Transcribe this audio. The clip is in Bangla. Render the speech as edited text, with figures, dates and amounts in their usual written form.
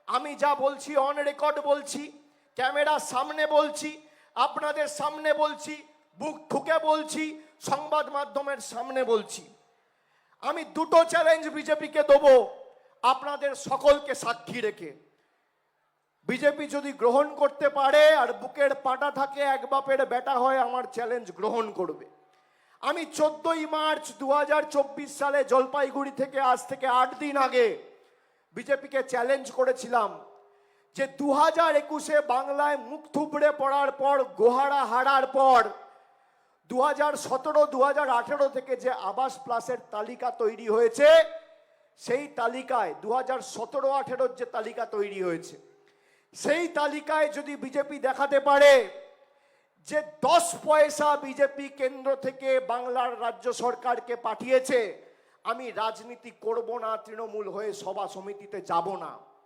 আমি যা বলছি অন রেকর্ড বলছি, ক্যামেরার সামনে বলছি, আপনাদের সামনে বলছি, বুক ঠুকে বলছি, সংবাদ মাধ্যমের সামনে বলছি। আমি দুটো চ্যালেঞ্জ বিজেপিকে দেবো, আপনাদের সকলকে সাক্ষী রেখে। বিজেপি যদি গ্রহণ করতে পারে আর বুকের পাটা থাকে, এক বাপের বেটা হয়, আমার চ্যালেঞ্জ গ্রহণ করবে। আমি 14ই মার্চ 2024 সালে জলপাইগুড়ি থেকে আজ থেকে 8 দিন আগে বিজেপিকে চ্যালেঞ্জ করেছিলাম যে 2021-এ বাংলায় মুখ থুবড়ে পড়ার পর, গোহারা হারার পর 2017-2018 থেকে যে আবাস প্লাসের তালিকা তৈরি হয়েছে, সেই তালিকায় 2017-18 যে তালিকা তৈরি হয়েছে, সেই তালিকায় যদি বিজেপি দেখাতে পারে যে 10 পয়সা বিজেপি কেন্দ্র থেকে বাংলার রাজ্য সরকারকে পাঠিয়েছে, আমি রাজনীতি করব না, তৃণমূল হয়ে সভা সমিতিতে যাব না।